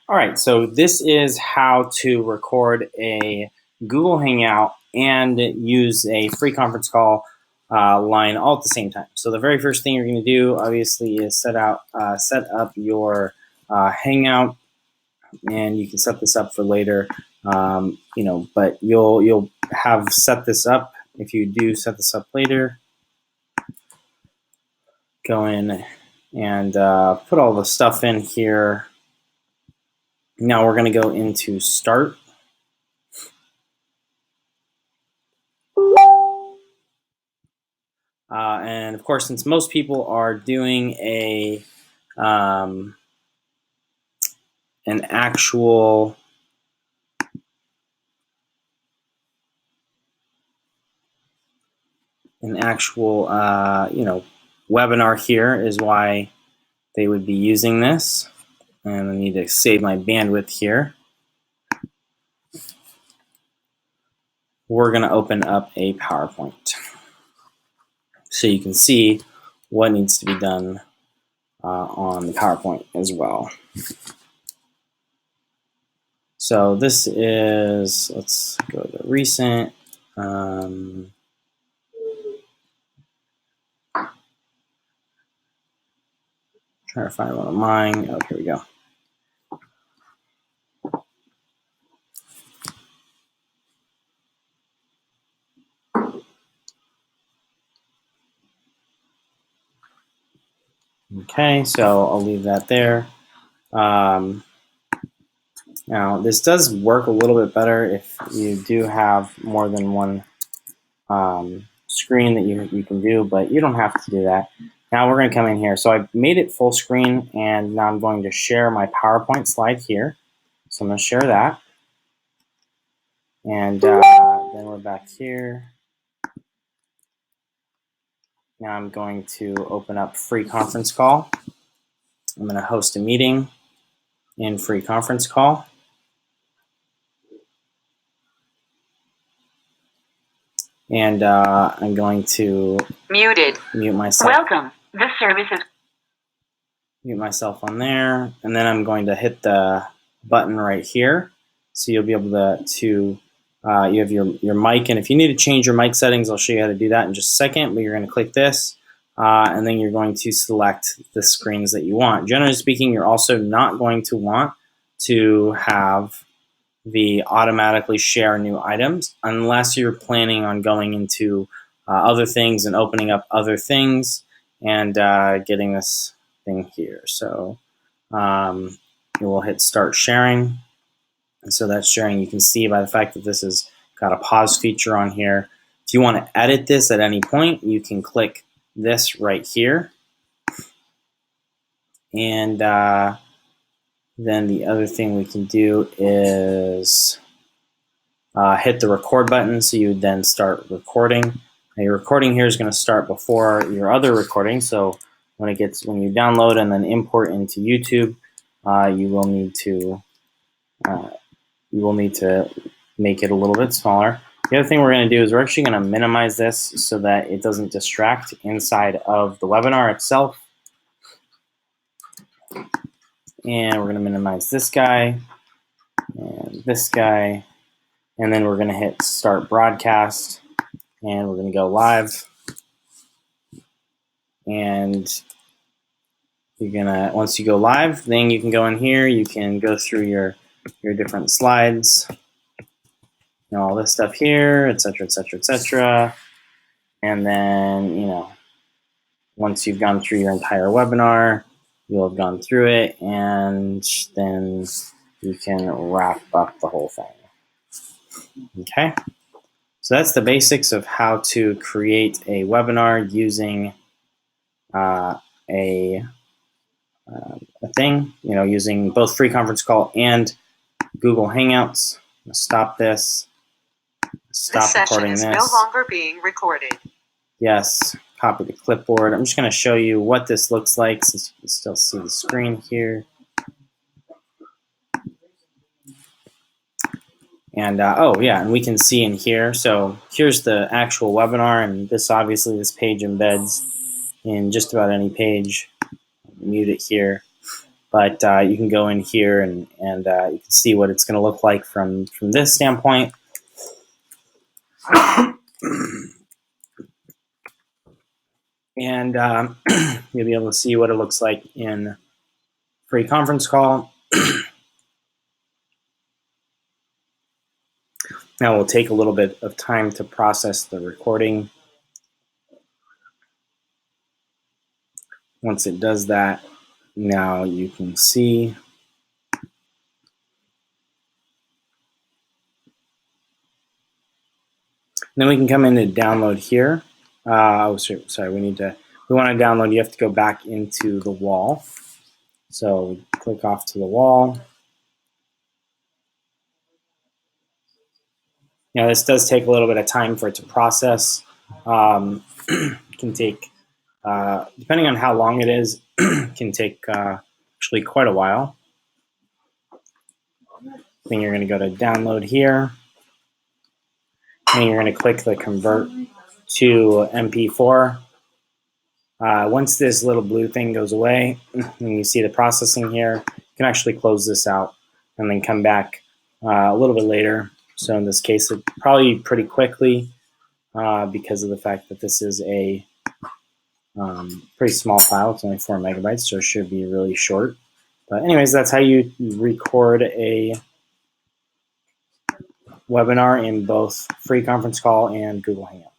All right, so this is how to record a Google Hangout and use a free conference call line all at the same time. So the very first thing you're going to do, obviously, is set up your Hangout, and you can set this up for later. But you'll have set this up if you do set this up later. Go in and put all the stuff in here. Now we're going to go into Start. And of course, since most people are doing an actual webinar here is why they would be using this. And I need to save my bandwidth here. We're going to open up a PowerPoint so you can see what needs to be done on the PowerPoint as well. So this is, let's go to recent. Trying to find one of mine. Oh, here we go. Okay, so I'll leave that there. Now, this does work a little bit better if you do have more than one screen that you can do, but you don't have to do that. Now we're going to come in here. So I've made it full screen, and now I'm going to share my PowerPoint slide here. So I'm going to share that. And then we're back here. Now I'm going to open up free conference call. I'm going to host a meeting in free conference call. And I'm going to mute myself. Welcome. This service is mute myself on there, and then I'm going to hit the button right here. So you'll be able to you have your mic, and if you need to change your mic settings, I'll show you how to do that in just a second. But you're going to click this, and then you're going to select the screens that you want. Generally speaking, you're also not going to want to have the automatically share new items unless you're planning on going into other things and opening up other things and getting this thing here. So you will hit start sharing. And so that's sharing. You can see by the fact that this has got a pause feature on here. If you want to edit this at any point, you can click this right here. And then the other thing we can do is hit the record button, so you would then start recording. Now your recording here is going to start before your other recording, so when you download and then import into YouTube, you will need to make it a little bit smaller. The other thing we're going to do is we're actually going to minimize this so that it doesn't distract inside of the webinar itself. And we're going to minimize this guy and this guy. And then we're going to hit start broadcast, and we're going to go live. And you're going to, once you go live, then you can go in here, you can go through your different slides, all this stuff here, etc., etc., etc. And then, once you've gone through your entire webinar, you'll have gone through it, and then you can wrap up the whole thing. Okay, so that's the basics of how to create a webinar using a thing, using both free conference call and Google Hangouts. I'm gonna stop this. Stop recording this. This session is no longer being recorded. Yes, copy the clipboard. I'm just going to show you what this looks like since you can still see the screen here. And and we can see in here. So here's the actual webinar, and this page embeds in just about any page. Mute it here. but you can go in here and you can see what it's going to look like from this standpoint. And you'll be able to see what it looks like in free conference call. Now we'll take a little bit of time to process the recording. Once it does that, now you can see. Then we can come in and download here. Sorry, we want to download, you have to go back into the wall. So click off to the wall. Now this does take a little bit of time for it to process. It can take, depending on how long it is, can take actually quite a while. Then you're going to go to download here. And you're going to click the convert to MP4. Once this little blue thing goes away, and you see the processing here, you can actually close this out and then come back a little bit later. So in this case, it probably pretty quickly because of the fact that this is a pretty small file. It's only 4 megabytes, so it should be really short. But anyways, that's how you record a webinar in both free conference call and Google Hangout.